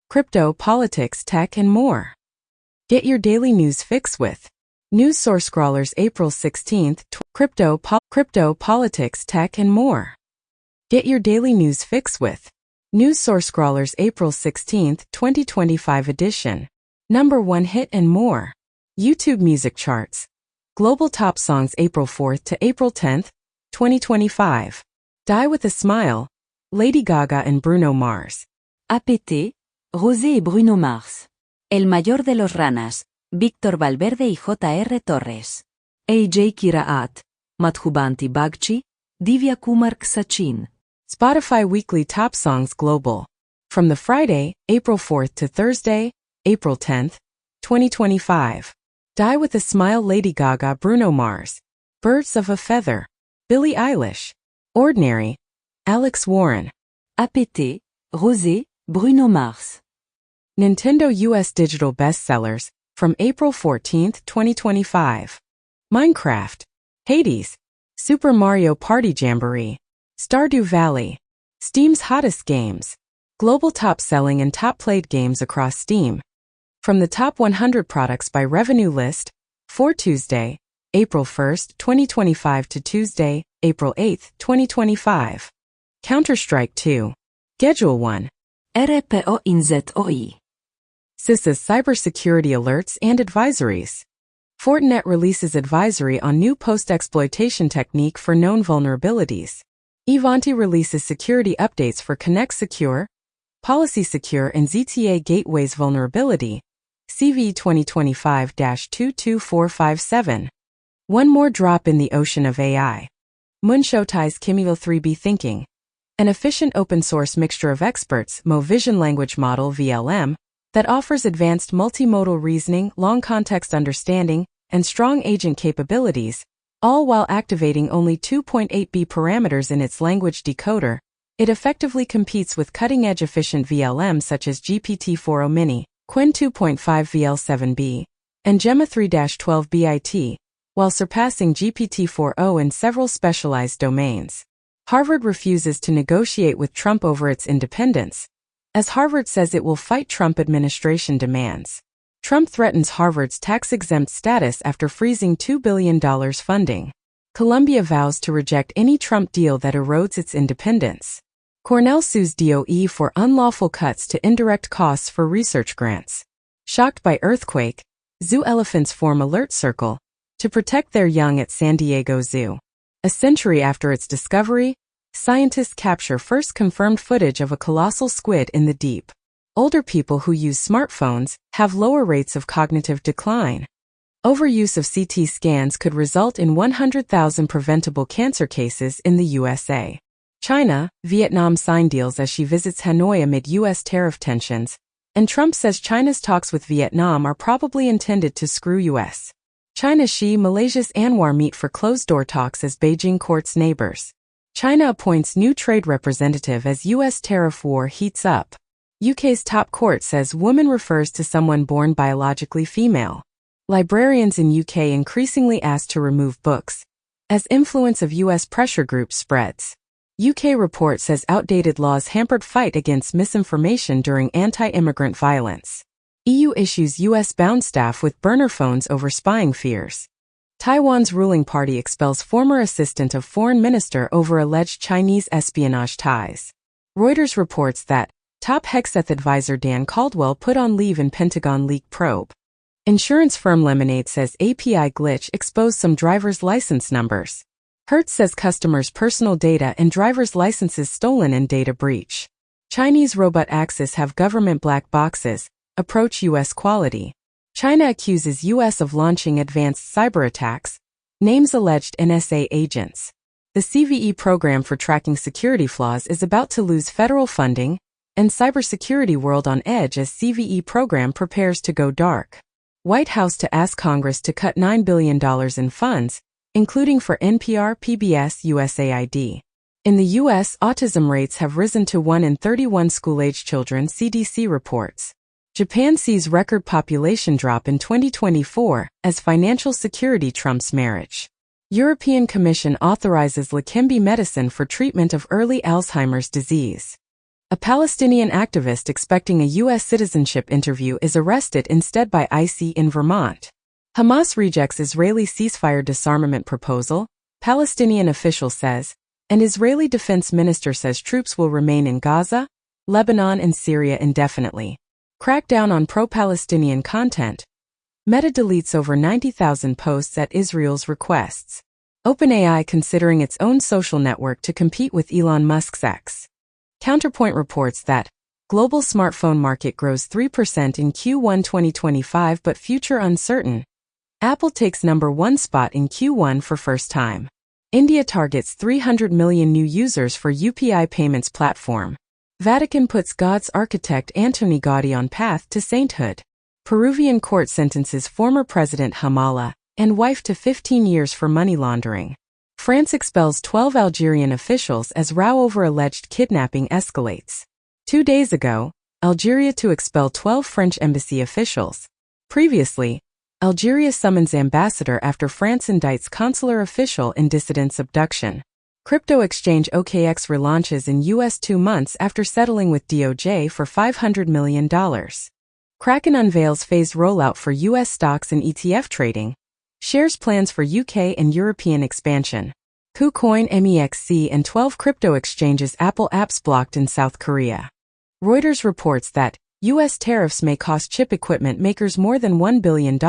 crypto, politics, tech, and more. Get your daily news fix with News Source Scrollers April 16th, crypto, politics, tech, and more. Get your daily news fix with News Source Scrollers April 16th, 2025 edition. Number 1 hit and more. YouTube music charts. Global top songs April 4th to April 10th, 2025. Die with a Smile, Lady Gaga and Bruno Mars. APT, Rosé y Bruno Mars. El mayor de los ranas, Víctor Valverde y J.R. Torres. AJ Kiraat, Madhubanti Bagchi, Divya Kumar Sachin. Spotify Weekly Top Songs Global. From the Friday, April 4th to Thursday, April 10th, 2025. Die with a Smile, Lady Gaga, Bruno Mars. Birds of a Feather, Billie Eilish. Ordinary, Alex Warren. APT, Rosé, Bruno Mars. Nintendo US Digital Bestsellers, from April 14th, 2025. Minecraft, Hades, Super Mario Party Jamboree, Stardew Valley. Steam's hottest games. Global top-selling and top-played games across Steam. From the top 100 products by revenue list, for Tuesday, April 1st, 2025 to Tuesday, April 8th, 2025. Counter-Strike 2. Schedule 1. RPOINZOI. CISA's cybersecurity alerts and advisories. Fortinet releases advisory on new post-exploitation technique for known vulnerabilities. Ivanti releases security updates for Connect Secure, Policy Secure and ZTA Gateways vulnerability, CVE 2025-22457. One more drop in the ocean of AI. Munsho ties Kimio 3B thinking. An efficient open-source mixture of experts, Mo Vision Language Model VLM, that offers advanced multimodal reasoning, long context understanding, and strong agent capabilities, all while activating only 2.8B parameters in its language decoder. It effectively competes with cutting-edge efficient VLMs such as GPT-4o Mini, Qwen 2.5 VL7B, and Gemma 3-12 BIT, while surpassing GPT-4o in several specialized domains. Harvard refuses to negotiate with Trump over its independence, as Harvard says it will fight Trump administration demands. Trump threatens Harvard's tax-exempt status after freezing $2 billion funding. Columbia vows to reject any Trump deal that erodes its independence. Cornell sues DOE for unlawful cuts to indirect costs for research grants. Shocked by earthquake, zoo elephants form alert circle to protect their young at San Diego Zoo. A century after its discovery, scientists capture first confirmed footage of a colossal squid in the deep. Older people who use smartphones have lower rates of cognitive decline. Overuse of CT scans could result in 100,000 preventable cancer cases in the USA. China, Vietnam sign deals as she visits Hanoi amid U.S. tariff tensions, and Trump says China's talks with Vietnam are probably intended to screw U.S. China Xi, Malaysia's Anwar meet for closed-door talks as Beijing courts neighbors. China appoints new trade representative as U.S. tariff war heats up. UK's top court says woman refers to someone born biologically female. Librarians in UK increasingly asked to remove books, as influence of U.S. pressure groups spreads. UK report says outdated laws hampered fight against misinformation during anti-immigrant violence. EU issues US-bound staff with burner phones over spying fears. Taiwan's ruling party expels former assistant of foreign minister over alleged Chinese espionage ties. Reuters reports that top Hexeth advisor Dan Caldwell put on leave in Pentagon leak probe. Insurance firm Lemonade says API glitch exposed some driver's license numbers. Hertz says customers' personal data and driver's licenses stolen in data breach. Chinese robot Axis have government black boxes, approach U.S. quality. China accuses U.S. of launching advanced cyber attacks, names alleged NSA agents. The CVE program for tracking security flaws is about to lose federal funding, and cybersecurity world on edge as CVE program prepares to go dark. White House to ask Congress to cut $9 billion in funds, including for NPR, PBS, USAID. In the U.S., autism rates have risen to 1 in 31 school-age children, CDC reports. Japan sees record population drop in 2024 as financial security trumps marriage. European Commission authorizes Leqembi medicine for treatment of early Alzheimer's disease. A Palestinian activist expecting a U.S. citizenship interview is arrested instead by ICE in Vermont. Hamas rejects Israeli ceasefire disarmament proposal, Palestinian official says, and Israeli defense minister says troops will remain in Gaza, Lebanon and Syria indefinitely. Crackdown on pro-Palestinian content. Meta deletes over 90,000 posts at Israel's requests. OpenAI considering its own social network to compete with Elon Musk's X. Counterpoint reports that global smartphone market grows 3% in Q1 2025 but future uncertain. Apple takes number 1 spot in Q1 for first time. India targets 300 million new users for UPI payments platform. Vatican puts God's architect Antoni Gaudí on path to sainthood. Peruvian court sentences former President Humala and wife to 15 years for money laundering. France expels 12 Algerian officials as row over alleged kidnapping escalates. 2 days ago, Algeria to expel 12 French embassy officials. Previously, Algeria summons ambassador after France indicts consular official in dissident's abduction. Crypto exchange OKX relaunches in US 2 months after settling with DOJ for $500 million. Kraken unveils phased rollout for US stocks and ETF trading. Shares plans for UK and European expansion. KuCoin MEXC and 12 crypto exchanges Apple apps blocked in South Korea. Reuters reports that U.S. tariffs may cost chip equipment makers more than $1 billion,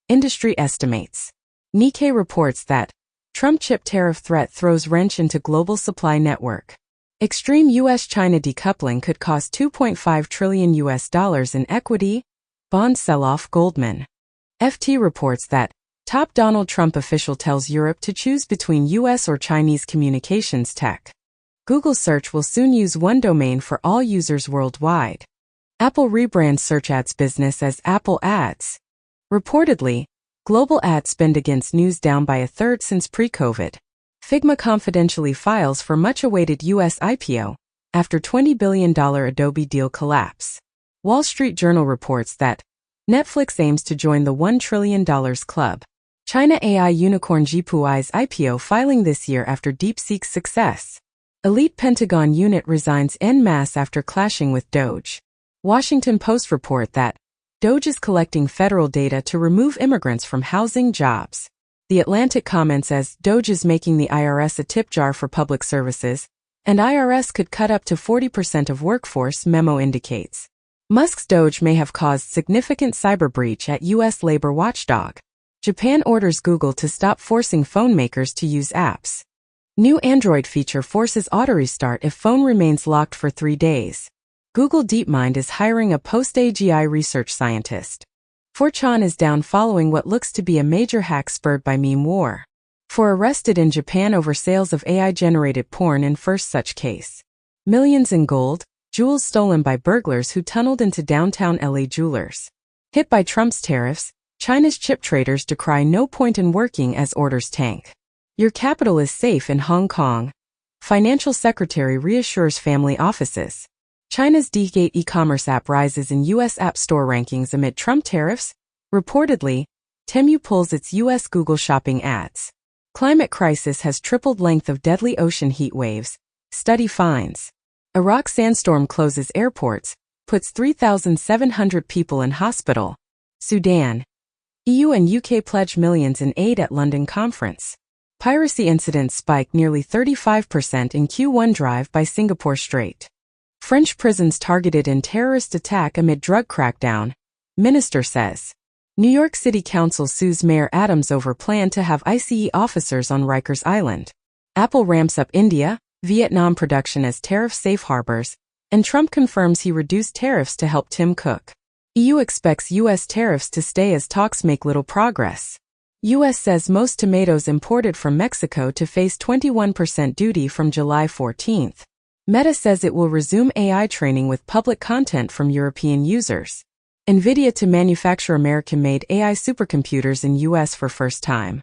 industry estimates. Nikkei reports that Trump chip tariff threat throws wrench into global supply network. Extreme U.S.-China decoupling could cost $2.5 trillion in equity, bond sell-off Goldman. FT reports that top Donald Trump official tells Europe to choose between U.S. or Chinese communications tech. Google search will soon use one domain for all users worldwide. Apple rebrands search ads business as Apple Ads. Reportedly, global ad spend against news down by a third since pre-COVID. Figma confidentially files for much-awaited U.S. IPO after $20 billion Adobe deal collapse. Wall Street Journal reports that Netflix aims to join the $1 trillion club. China AI unicorn Zhipuai's IPO filing this year after DeepSeek's success. Elite Pentagon unit resigns en masse after clashing with Doge. Washington Post report that Doge is collecting federal data to remove immigrants from housing jobs. The Atlantic comments as Doge is making the IRS a tip jar for public services, and IRS could cut up to 40% of workforce, memo indicates. Musk's Doge may have caused significant cyber breach at U.S. labor watchdog. Japan orders Google to stop forcing phone makers to use apps. New Android feature forces auto restart if phone remains locked for 3 days. Google DeepMind is hiring a post-AGI research scientist. 4chan is down following what looks to be a major hack spurred by meme war. 4 arrested in Japan over sales of AI-generated porn in first such case. Millions in gold, jewels stolen by burglars who tunneled into downtown LA jewelers. Hit by Trump's tariffs, China's chip traders decry no point in working as orders tank. Your capital is safe in Hong Kong. Financial secretary reassures family offices. China's DGate e-commerce app rises in U.S. App Store rankings amid Trump tariffs. Reportedly, Temu pulls its U.S. Google shopping ads. Climate crisis has tripled length of deadly ocean heat waves. Study finds. Iraq sandstorm closes airports, puts 3,700 people in hospital. Sudan. EU and UK pledge millions in aid at London conference. Piracy incidents spike nearly 35% in Q1 drive by Singapore Strait. French prisons targeted in terrorist attack amid drug crackdown, minister says. New York City Council sues Mayor Adams over plan to have ICE officers on Rikers Island. Apple ramps up India, Vietnam production as tariff safe harbors, and Trump confirms he reduced tariffs to help Tim Cook. EU expects U.S. tariffs to stay as talks make little progress. U.S. says most tomatoes imported from Mexico to face 21% duty from July 14. Meta says it will resume AI training with public content from European users. NVIDIA to manufacture American-made AI supercomputers in U.S. for first time.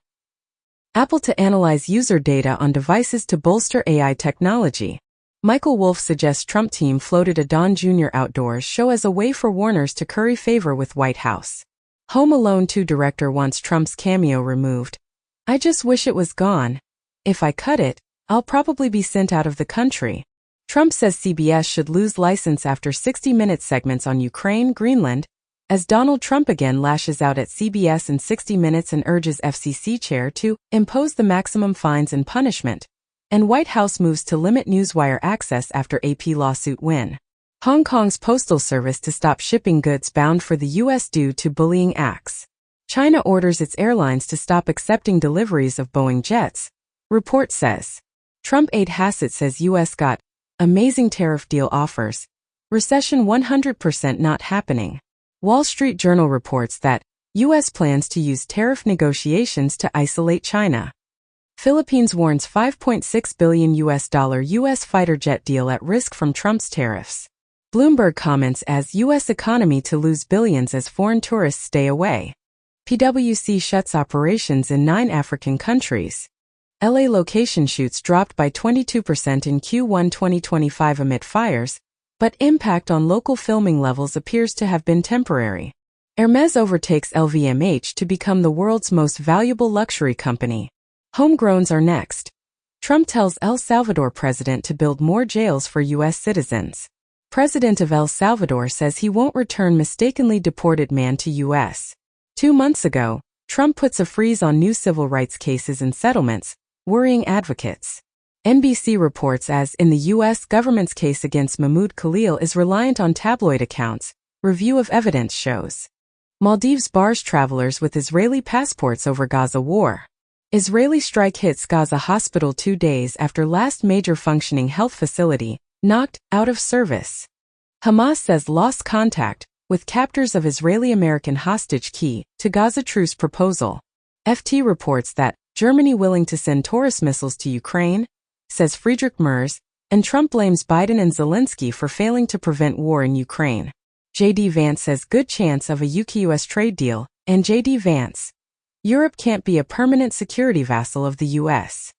Apple to analyze user data on devices to bolster AI technology. Michael Wolff suggests Trump team floated a Don Jr. outdoors show as a way for Warners to curry favor with White House. Home Alone 2 director wants Trump's cameo removed. I just wish it was gone. If I cut it, I'll probably be sent out of the country. Trump says CBS should lose license after 60-minute segments on Ukraine, Greenland, as Donald Trump again lashes out at CBS in 60 Minutes and urges FCC chair to impose the maximum fines and punishment, and White House moves to limit Newswire access after AP lawsuit win. Hong Kong's postal service to stop shipping goods bound for the U.S. due to bullying acts. China orders its airlines to stop accepting deliveries of Boeing jets, report says. Trump aide Hassett says U.S. got amazing tariff deal offers. Recession 100% not happening. Wall Street Journal reports that U.S. plans to use tariff negotiations to isolate China. Philippines warns $5.6 billion U.S. fighter jet deal at risk from Trump's tariffs. Bloomberg comments as U.S. economy to lose billions as foreign tourists stay away. PwC shuts operations in 9 African countries. LA location shoots dropped by 22% in Q1 2025 amid fires, but impact on local filming levels appears to have been temporary. Hermès overtakes LVMH to become the world's most valuable luxury company. Homegrowns are next. Trump tells El Salvador president to build more jails for U.S. citizens. President of El Salvador says he won't return mistakenly deported man to U.S. 2 months ago, Trump puts a freeze on new civil rights cases and settlements, worrying advocates. NBC reports as in the U.S. government's case against Mahmoud Khalil is reliant on tabloid accounts, review of evidence shows. Maldives bars travelers with Israeli passports over Gaza war. Israeli strike hits Gaza hospital 2 days after last major functioning health facility knocked out of service. Hamas says lost contact with captors of Israeli-American hostage key to Gaza truce proposal. FT reports that Germany willing to send Taurus missiles to Ukraine, says Friedrich Merz, and Trump blames Biden and Zelensky for failing to prevent war in Ukraine. J.D. Vance says good chance of a UK-US trade deal, and J.D. Vance. Europe can't be a permanent security vassal of the U.S.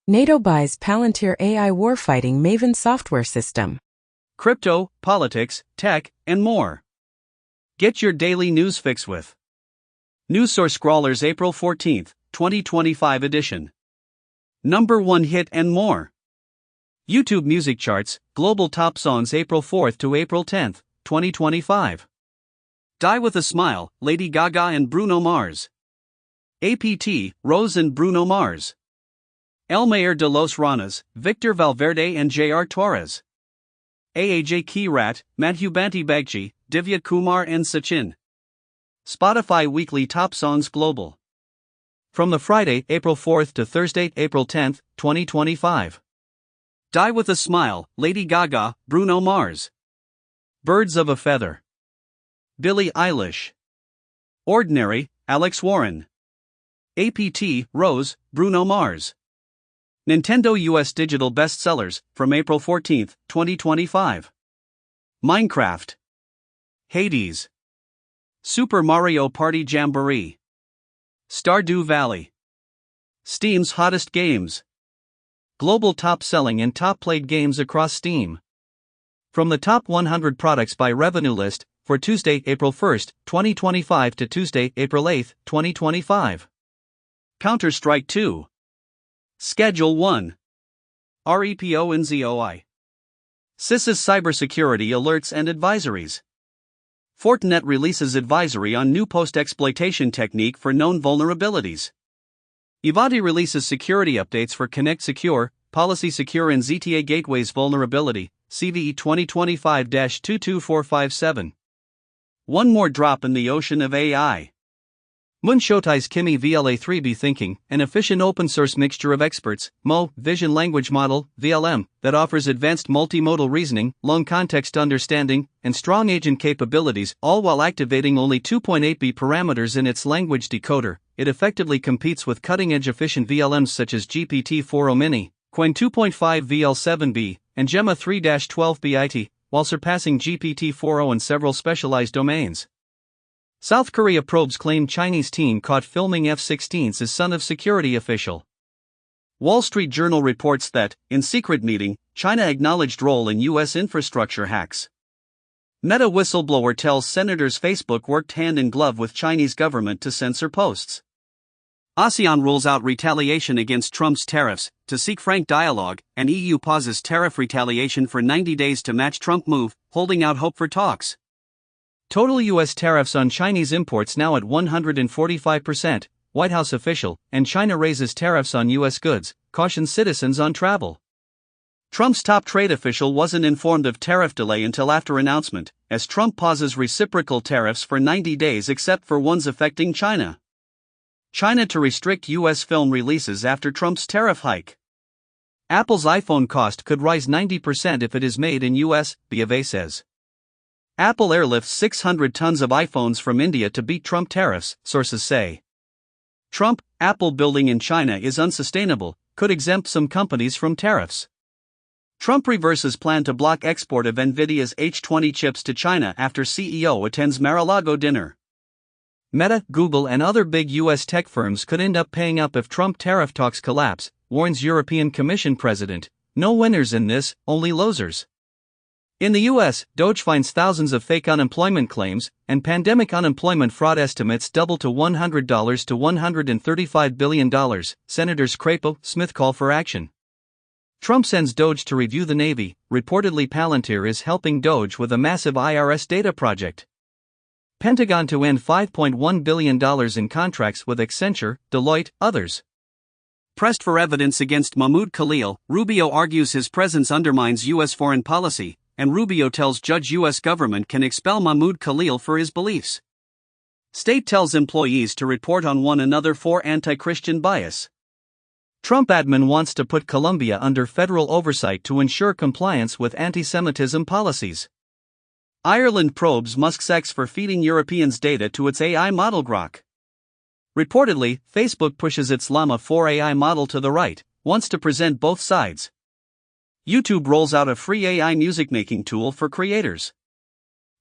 NATO buys Palantir AI warfighting Maven software system. Crypto, politics, tech, and more. Get your daily news fix with NewsSource Scrawlers April 14, 2025 edition. Number 1 hit and more. YouTube Music Charts, Global Top Songs April 4 to April 10, 2025. Die with a Smile, Lady Gaga and Bruno Mars. APT, Rose and Bruno Mars. El Mayor de los Ranas, Victor Valverde and J.R. Torres. AAJ Kirat, Madhubanti Bagchi, Divya Kumar and Sachin. Spotify Weekly Top Songs Global. From the Friday, April 4 to Thursday, April 10, 2025. Die with a Smile, Lady Gaga, Bruno Mars. Birds of a Feather. Billie Eilish. Ordinary, Alex Warren. APT, Rose, Bruno Mars. Nintendo US Digital Bestsellers, from April 14, 2025. Minecraft. Hades. Super Mario Party Jamboree. Stardew Valley. Steam's hottest games. Global top-selling and top-played games across Steam. From the top 100 products by revenue list, for Tuesday, April 1, 2025 to Tuesday, April 8, 2025. Counter-Strike 2. Schedule 1. REPO and ZOI. CISA's cybersecurity alerts and advisories. Fortinet releases advisory on new post-exploitation technique for known vulnerabilities. Ivanti releases security updates for Connect Secure, Policy Secure and ZTA Gateways vulnerability, CVE 2025-22457. One more drop in the ocean of AI. Moon Shotai's Kimi VLA3B Thinking, an efficient open-source mixture of experts, MO, Vision Language Model, VLM, that offers advanced multimodal reasoning, long context understanding, and strong agent capabilities, all while activating only 2.8B parameters in its language decoder. It effectively competes with cutting-edge efficient VLMs such as GPT-4o Mini, Qwen 2.5 VL7B, and Gemma 3-12B IT, while surpassing GPT-4o in several specialized domains. South Korea probes claim Chinese teen caught filming F-16s as son of security official. Wall Street Journal reports that, in secret meeting, China acknowledged role in U.S. infrastructure hacks. Meta whistleblower tells senators Facebook worked hand in glove with Chinese government to censor posts. ASEAN rules out retaliation against Trump's tariffs to seek frank dialogue, and EU pauses tariff retaliation for 90 days to match Trump move, holding out hope for talks. Total U.S. tariffs on Chinese imports now at 145%, White House official, and China raises tariffs on U.S. goods, cautions citizens on travel. Trump's top trade official wasn't informed of tariff delay until after announcement, as Trump pauses reciprocal tariffs for 90 days except for ones affecting China. China to restrict U.S. film releases after Trump's tariff hike. Apple's iPhone cost could rise 90% if it is made in U.S., BofA says. Apple airlifts 600 tons of iPhones from India to beat Trump tariffs, sources say. Trump, Apple building in China is unsustainable, could exempt some companies from tariffs. Trump reverses plan to block export of Nvidia's H20 chips to China after CEO attends Mar-a-Lago dinner. Meta, Google and other big U.S. tech firms could end up paying up if Trump tariff talks collapse, warns European Commission president. No winners in this, only losers. In the U.S., DOJ finds thousands of fake unemployment claims, and pandemic unemployment fraud estimates double to $100 to $135 billion, Senators Crapo, Smith call for action. Trump sends DOJ to review the Navy. Reportedly Palantir is helping DOJ with a massive IRS data project. Pentagon to end $5.1 billion in contracts with Accenture, Deloitte, others. Pressed for evidence against Mahmoud Khalil, Rubio argues his presence undermines U.S. foreign policy, and Rubio tells judge U.S. government can expel Mahmoud Khalil for his beliefs. State tells employees to report on one another for anti-Christian bias. Trump admin wants to put Colombia under federal oversight to ensure compliance with anti-Semitism policies. Ireland probes Musk's ex for feeding Europeans data to its AI model Grok. Reportedly, Facebook pushes its Llama 4 AI model to the right, wants to present both sides. YouTube rolls out a free AI music-making tool for creators.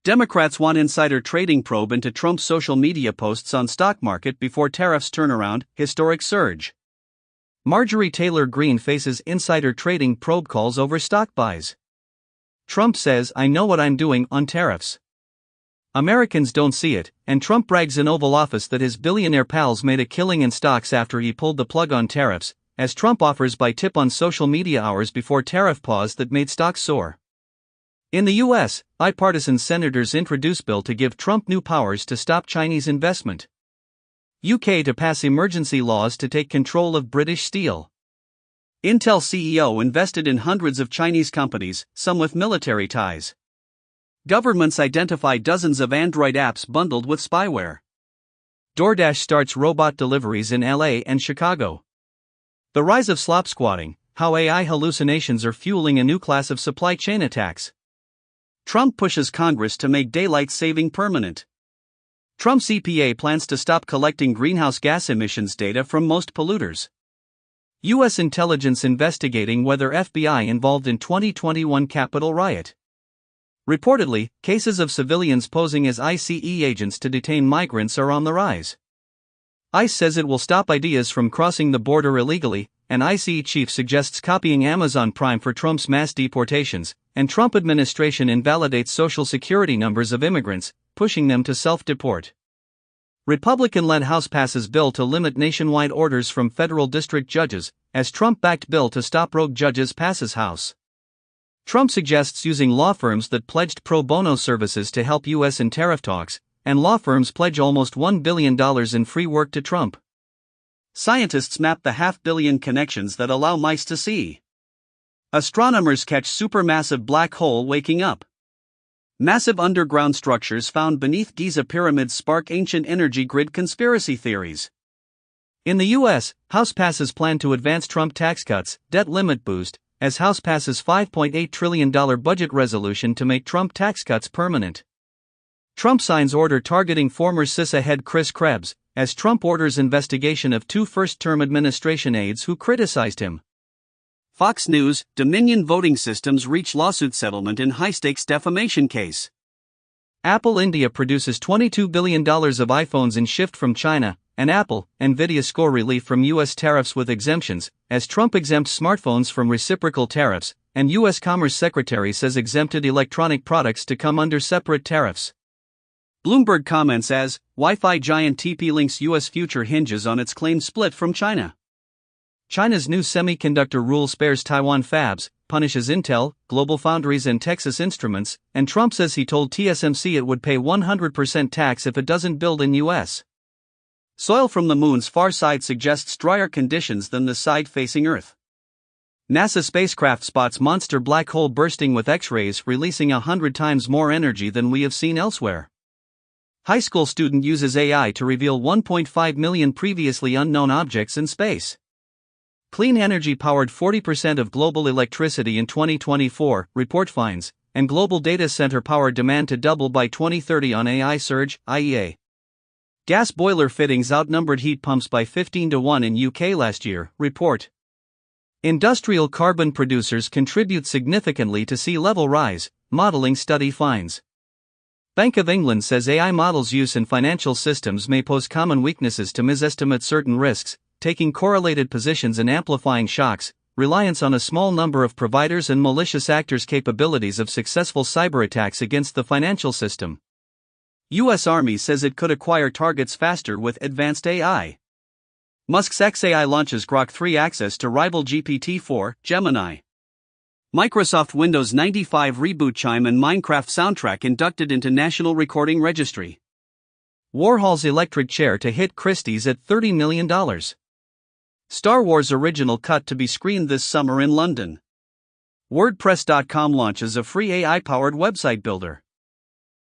Democrats want insider trading probe into Trump's social media posts on stock market before tariffs turn around, historic surge. Marjorie Taylor Greene faces insider trading probe calls over stock buys. Trump says, "I know what I'm doing" on tariffs. Americans don't see it, and Trump brags in Oval Office that his billionaire pals made a killing in stocks after he pulled the plug on tariffs, as Trump offers buy tip on social media hours before tariff pause that made stocks soar. In the U.S., bipartisan senators introduce bill to give Trump new powers to stop Chinese investment. UK to pass emergency laws to take control of British steel. Intel CEO invested in hundreds of Chinese companies, some with military ties. Governments identify dozens of Android apps bundled with spyware. DoorDash starts robot deliveries in LA and Chicago. The rise of slop squatting, how AI hallucinations are fueling a new class of supply chain attacks. Trump pushes Congress to make daylight saving permanent. Trump's EPA plans to stop collecting greenhouse gas emissions data from most polluters. U.S. intelligence investigating whether FBI involved in 2021 Capitol riot. Reportedly, cases of civilians posing as ICE agents to detain migrants are on the rise. ICE says it will stop ideas from crossing the border illegally, and ICE chief suggests copying Amazon Prime for Trump's mass deportations, and Trump administration invalidates social security numbers of immigrants, pushing them to self-deport. Republican-led House passes bill to limit nationwide orders from federal district judges, as Trump-backed bill to stop rogue judges passes House. Trump suggests using law firms that pledged pro bono services to help U.S. in tariff talks, and law firms pledge almost $1 billion in free work to Trump. Scientists map the $500 million connections that allow mice to see. Astronomers catch supermassive black hole waking up. Massive underground structures found beneath Giza pyramids spark ancient energy grid conspiracy theories. In the U.S., House passes plan to advance Trump tax cuts, debt limit boost, as House passes $5.8 trillion budget resolution to make Trump tax cuts permanent. Trump signs order targeting former CISA head Chris Krebs, as Trump orders investigation of 2 first-term administration aides who criticized him. Fox News, Dominion voting systems reach lawsuit settlement in high-stakes defamation case. Apple India produces $22 billion of iPhones in shift from China, and Apple, Nvidia score relief from U.S. tariffs with exemptions, as Trump exempts smartphones from reciprocal tariffs, and U.S. Commerce Secretary says exempted electronic products to come under separate tariffs. Bloomberg comments as, Wi-Fi giant TP-Link's U.S. future hinges on its claimed split from China. China's new semiconductor rule spares Taiwan fabs, punishes Intel, GlobalFoundries and Texas Instruments, and Trump says he told TSMC it would pay 100% tax if it doesn't build in U.S. Soil from the moon's far side suggests drier conditions than the side facing Earth. NASA spacecraft spots monster black hole bursting with X-rays releasing 100 times more energy than we have seen elsewhere. High school student uses AI to reveal 1.5 million previously unknown objects in space. Clean energy powered 40% of global electricity in 2024, report finds, and global data center power demand to double by 2030 on AI surge, IEA. Gas boiler fittings outnumbered heat pumps by 15 to 1 in UK last year, report. Industrial carbon producers contribute significantly to sea level rise, modeling study finds. Bank of England says AI models' use in financial systems may pose common weaknesses to misestimate certain risks, taking correlated positions and amplifying shocks, reliance on a small number of providers and malicious actors' capabilities of successful cyberattacks against the financial system. U.S. Army says it could acquire targets faster with advanced AI. Musk's xAI launches Grok 3 access to rival GPT-4, Gemini. Microsoft Windows 95 reboot chime and Minecraft soundtrack inducted into National Recording Registry. Warhol's electric chair to hit Christie's at $30 million. Star Wars original cut to be screened this summer in London. WordPress.com launches a free AI-powered website builder.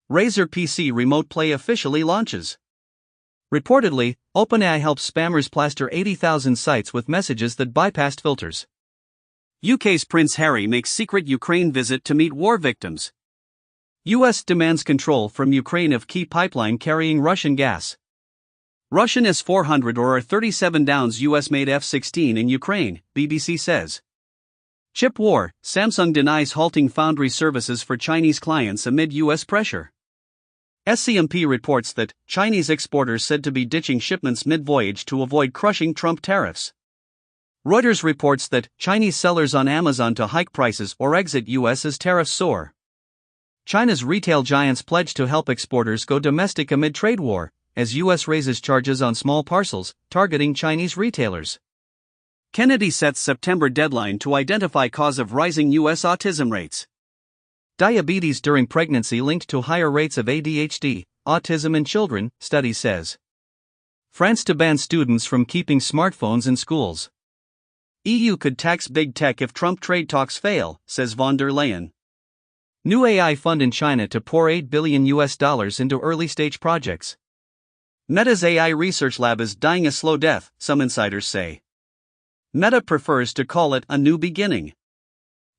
Razer PC Remote Play officially launches. Reportedly, OpenAI helps spammers plaster 80,000 sites with messages that bypassed filters. UK's Prince Harry makes secret Ukraine visit to meet war victims. US demands control from Ukraine of key pipeline carrying Russian gas. Russian S-400 or R-37 downs US-made F-16 in Ukraine, BBC says. Chip war, Samsung denies halting foundry services for Chinese clients amid US pressure. SCMP reports that Chinese exporters said to be ditching shipments mid-voyage to avoid crushing Trump tariffs. Reuters reports that Chinese sellers on Amazon to hike prices or exit US as tariffs soar. China's retail giants pledge to help exporters go domestic amid trade war, as US raises charges on small parcels, targeting Chinese retailers. Kennedy sets September deadline to identify cause of rising US autism rates. Diabetes during pregnancy linked to higher rates of ADHD, autism in children, study says. France to ban students from keeping smartphones in schools. EU could tax big tech if Trump trade talks fail, says von der Leyen. New AI fund in China to pour $8 billion into early-stage projects. Meta's AI research lab is dying a slow death, some insiders say. Meta prefers to call it a new beginning.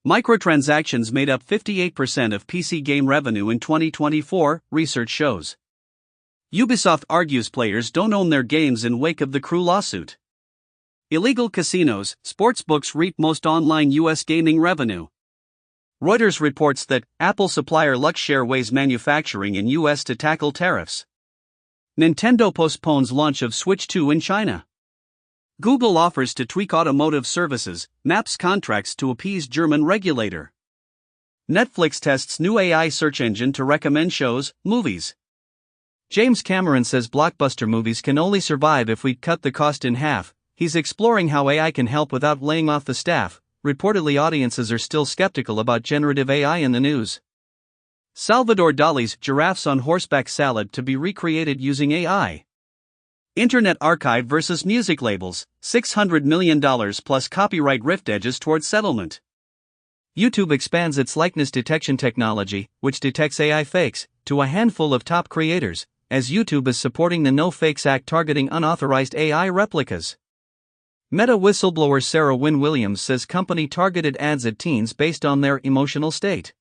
Microtransactions made up 58% of PC game revenue in 2024, research shows. Ubisoft argues players don't own their games in wake of the Crew lawsuit. Illegal casinos, sportsbooks reap most online US gaming revenue. Reuters reports that Apple supplier Luxshare weighs manufacturing in US to tackle tariffs. Nintendo postpones launch of Switch 2 in China. Google offers to tweak automotive services, maps contracts to appease German regulator. Netflix tests new AI search engine to recommend shows, movies. James Cameron says blockbuster movies can only survive if we cut the cost in half. He's exploring how AI can help without laying off the staff. Reportedly, audiences are still skeptical about generative AI in the news. Salvador Dali's Giraffes on Horseback salad to be recreated using AI. Internet Archive versus music labels, $600 million plus copyright rift edges towards settlement. YouTube expands its likeness detection technology, which detects AI fakes, to a handful of top creators, as YouTube is supporting the No Fakes Act targeting unauthorized AI replicas. Meta whistleblower Sarah Wynne Williams says company targeted ads at teens based on their emotional state.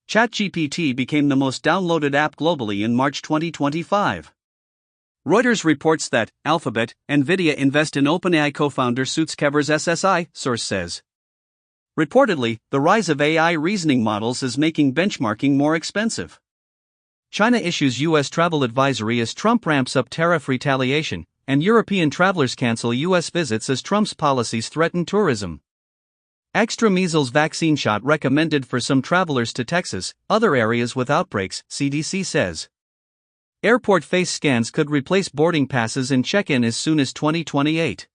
ChatGPT became the most downloaded app globally in March 2025. Reuters reports that Alphabet, Nvidia invest in OpenAI co-founder Suits Kever's SSI, source says. Reportedly, the rise of AI reasoning models is making benchmarking more expensive. China issues U.S. travel advisory as Trump ramps up tariff retaliation, and European travelers cancel U.S. visits as Trump's policies threaten tourism. Extra measles vaccine shot recommended for some travelers to Texas, other areas with outbreaks, CDC says. Airport face scans could replace boarding passes and check-in as soon as 2028.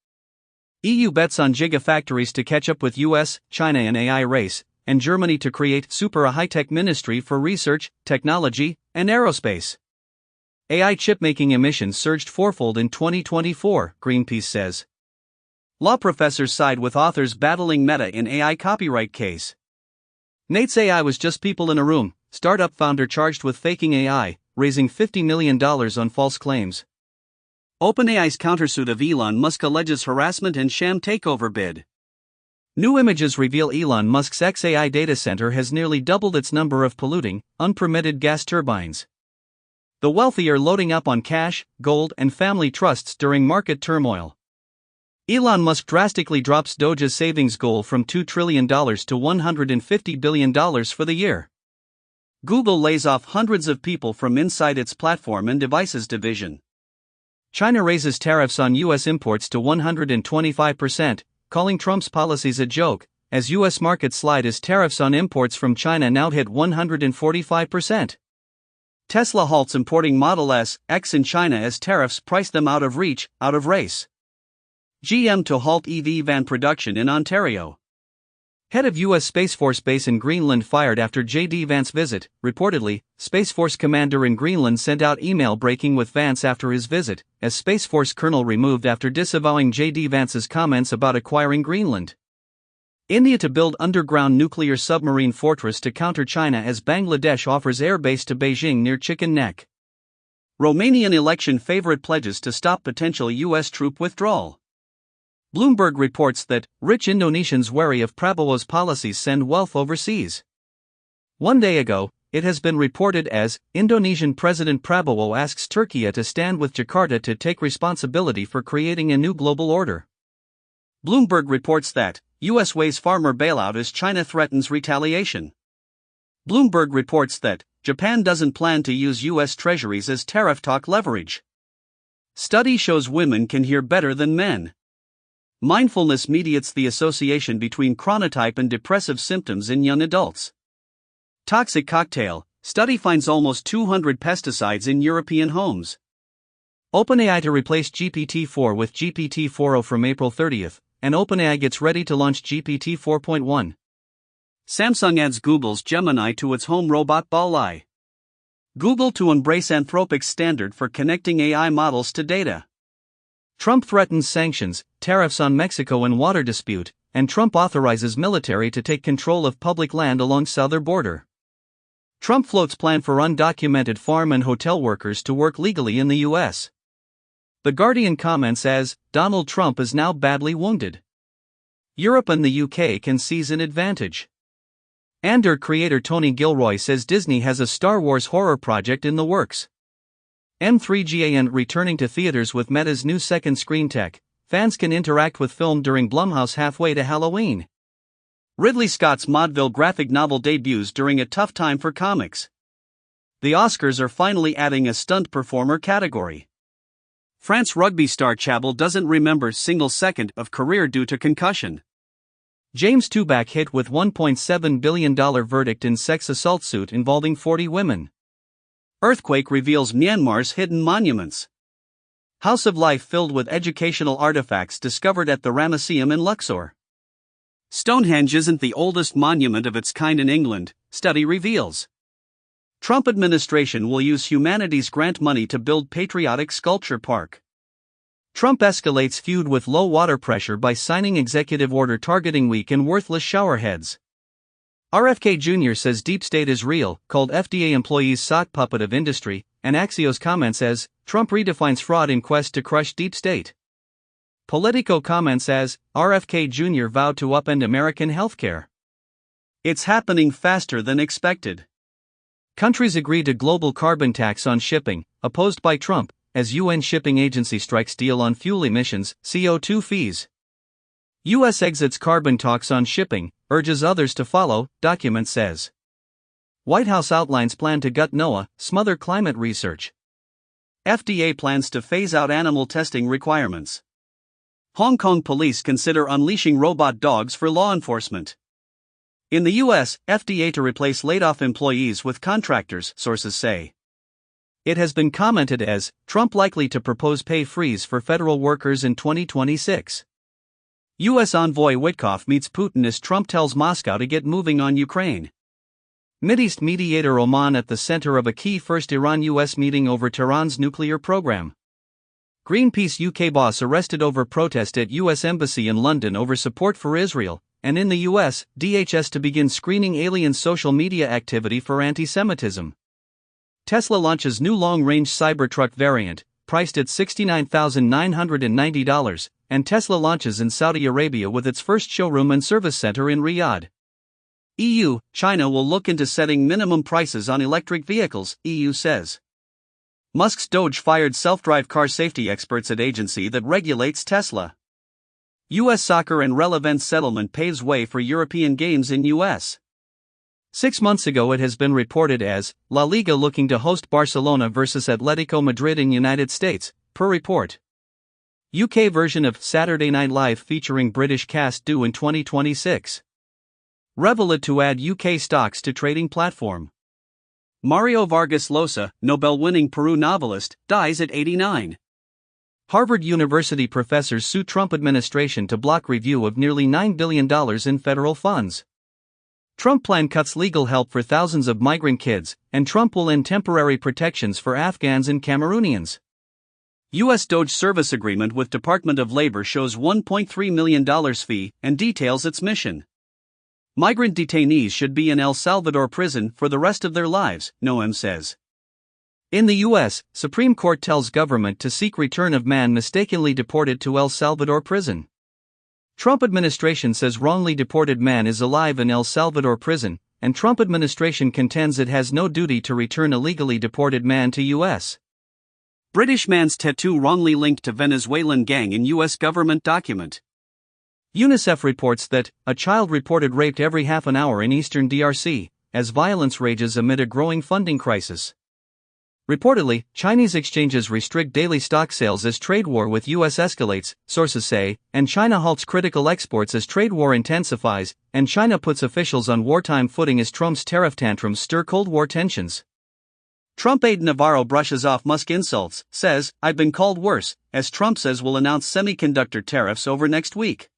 EU bets on gigafactories to catch up with US, China in AI race, and Germany to create super high-tech ministry for research, technology, and aerospace. AI chip-making emissions surged fourfold in 2024, Greenpeace says. Law professors side with authors battling Meta in AI copyright case. Nate's AI was just people in a room, startup founder charged with faking AI, raising $50 million on false claims. OpenAI's countersuit of Elon Musk alleges harassment and sham takeover bid. New images reveal Elon Musk's XAI data center has nearly doubled its number of polluting, unpermitted gas turbines. The wealthy are loading up on cash, gold, and family trusts during market turmoil. Elon Musk drastically drops Doge's savings goal from $2 trillion to $150 billion for the year. Google lays off hundreds of people from inside its platform and devices division. China raises tariffs on U.S. imports to 125%, calling Trump's policies a joke, as U.S. markets slide as tariffs on imports from China now hit 145%. Tesla halts importing Model S, X in China as tariffs price them out of reach, out of race. GM to halt EV van production in Ontario. Head of U.S. Space Force base in Greenland fired after J.D. Vance visit. Reportedly, Space Force commander in Greenland sent out email breaking with Vance after his visit, as Space Force colonel removed after disavowing J.D. Vance's comments about acquiring Greenland. India to build underground nuclear submarine fortress to counter China as Bangladesh offers airbase to Beijing near Chicken Neck. Romanian election favorite pledges to stop potential U.S. troop withdrawal. Bloomberg reports that rich Indonesians wary of Prabowo's policies send wealth overseas. 1 day ago, it has been reported as Indonesian President Prabowo asks Turkey to stand with Jakarta to take responsibility for creating a new global order. Bloomberg reports that U.S. weighs farmer bailout as China threatens retaliation. Bloomberg reports that Japan doesn't plan to use U.S. treasuries as tariff talk leverage. Study shows women can hear better than men. Mindfulness mediates the association between chronotype and depressive symptoms in young adults. Toxic cocktail, study finds almost 200 pesticides in European homes. OpenAI to replace GPT-4 with GPT-4o from April 30th, and OpenAI gets ready to launch GPT 4.1. Samsung adds Google's Gemini to its home robot Balai. Google to embrace Anthropic's standard for connecting AI models to data. Trump threatens sanctions, tariffs on Mexico and water dispute, and Trump authorizes military to take control of public land along southern border. Trump floats plan for undocumented farm and hotel workers to work legally in the U.S. The Guardian comments as, Donald Trump is now badly wounded. Europe and the UK can seize an advantage. Andor creator Tony Gilroy says Disney has a Star Wars horror project in the works. M3GAN returning to theaters with Meta's new second screen tech. Fans can interact with film during Blumhouse halfway to Halloween. Ridley Scott's Maudeville graphic novel debuts during a tough time for comics. The Oscars are finally adding a stunt performer category. France rugby star Chabal doesn't remember single second of career due to concussion. James Toback hit with $1.7 billion verdict in sex assault suit involving 40 women. Earthquake reveals Myanmar's hidden monuments. House of Life filled with educational artifacts discovered at the Ramesseum in Luxor. Stonehenge isn't the oldest monument of its kind in England, study reveals. Trump administration will use humanities grant money to build patriotic sculpture park. Trump escalates feud with low water pressure by signing executive order targeting weak and worthless showerheads. RFK Jr. says deep state is real, called FDA employees sock puppet of industry, and Axios comments as, Trump redefines fraud in quest to crush deep state. Politico comments as, RFK Jr. vowed to upend American healthcare. It's happening faster than expected. Countries agree to global carbon tax on shipping, opposed by Trump, as UN shipping agency strikes deal on fuel emissions, CO2 fees. U.S. exits carbon talks on shipping, urges others to follow, document says. White House outlines plan to gut NOAA, smother climate research. FDA plans to phase out animal testing requirements. Hong Kong police consider unleashing robot dogs for law enforcement. In the U.S., FDA to replace laid-off employees with contractors, sources say. It has been commented as, Trump likely to propose pay freeze for federal workers in 2026. U.S. envoy Witkoff meets Putin as Trump tells Moscow to get moving on Ukraine. Mideast mediator Oman at the center of a key first Iran-U.S. meeting over Tehran's nuclear program. Greenpeace UK boss arrested over protest at U.S. Embassy in London over support for Israel, and in the U.S., DHS to begin screening alien social media activity for anti-Semitism. Tesla launches new long-range Cybertruck variant, priced at $69,990, and Tesla launches in Saudi Arabia with its first showroom and service center in Riyadh. EU, China will look into setting minimum prices on electric vehicles, EU says. Musk's Doge fired self-drive car safety experts at agency that regulates Tesla. U.S. soccer and relevant settlement paves way for European games in U.S. 6 months ago it has been reported as, La Liga looking to host Barcelona versus Atletico Madrid in United States, per report. UK version of Saturday Night Live featuring British cast due in 2026. Revolut to add UK stocks to trading platform. Mario Vargas Llosa, Nobel-winning Peru novelist, dies at 89. Harvard University professors sue Trump administration to block review of nearly $9 billion in federal funds. Trump plan cuts legal help for thousands of migrant kids, and Trump will end temporary protections for Afghans and Cameroonians. U.S. Doge service agreement with Department of Labor shows $1.3 million fee and details its mission. Migrant detainees should be in El Salvador prison for the rest of their lives, Noem says. In the U.S., Supreme Court tells government to seek return of man mistakenly deported to El Salvador prison. Trump administration says wrongly deported man is alive in El Salvador prison, and Trump administration contends it has no duty to return illegally deported man to U.S. British man's tattoo wrongly linked to Venezuelan gang in U.S. government document. UNICEF reports that a child reported raped every half an hour in eastern DRC, as violence rages amid a growing funding crisis. Reportedly, Chinese exchanges restrict daily stock sales as trade war with U.S. escalates, sources say, and China halts critical exports as trade war intensifies, and China puts officials on wartime footing as Trump's tariff tantrums stir Cold War tensions. Trump aide Navarro brushes off Musk insults, says, I've been called worse, as Trump says will announce semiconductor tariffs over next week.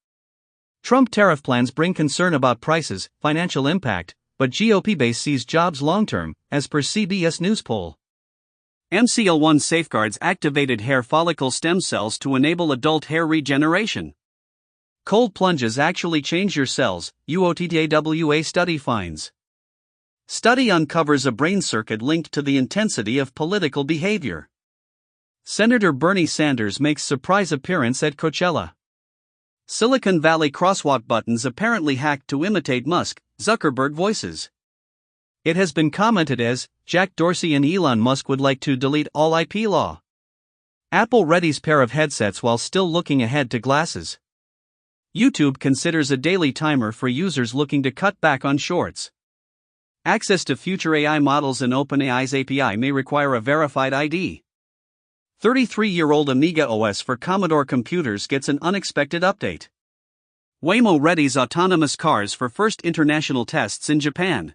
Trump tariff plans bring concern about prices, financial impact, but GOP base sees jobs long-term, as per CBS News poll. MCL1 safeguards activated hair follicle stem cells to enable adult hair regeneration. Cold plunges actually change your cells, UOTDAWA study finds. Study uncovers a brain circuit linked to the intensity of political behavior. Senator Bernie Sanders makes surprise appearance at Coachella. Silicon Valley crosswalk buttons apparently hacked to imitate Musk, Zuckerberg voices. It has been commented as, Jack Dorsey and Elon Musk would like to delete all IP law. Apple readies pair of headsets while still looking ahead to glasses. YouTube considers a daily timer for users looking to cut back on shorts. Access to future AI models in OpenAI's API may require a verified ID. 33-year-old Amiga OS for Commodore computers gets an unexpected update. Waymo readies autonomous cars for first international tests in Japan.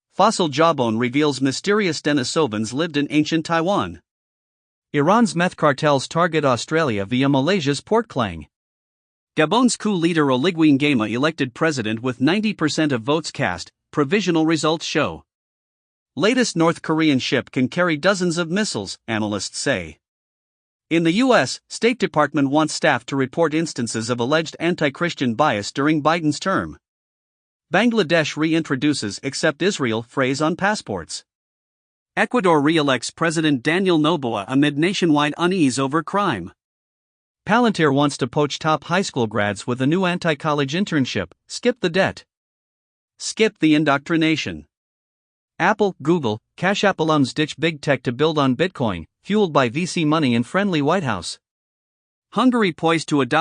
Fossil jawbone reveals mysterious Denisovans lived in ancient Taiwan. Iran's meth cartels target Australia via Malaysia's Port Klang. Gabon's coup leader Oligui Nguema elected president with 90% of votes cast, provisional results show. Latest North Korean ship can carry dozens of missiles, analysts say. In the U.S., State Department wants staff to report instances of alleged anti-Christian bias during Biden's term. Bangladesh reintroduces "Accept Israel" phrase on passports. Ecuador re-elects President Daniel Noboa amid nationwide unease over crime. Palantir wants to poach top high school grads with a new anti-college internship, skip the debt. Skip the indoctrination. Apple, Google, Cash App alums ditch big tech to build on Bitcoin, fueled by VC money and friendly White House. Hungary poised to adopt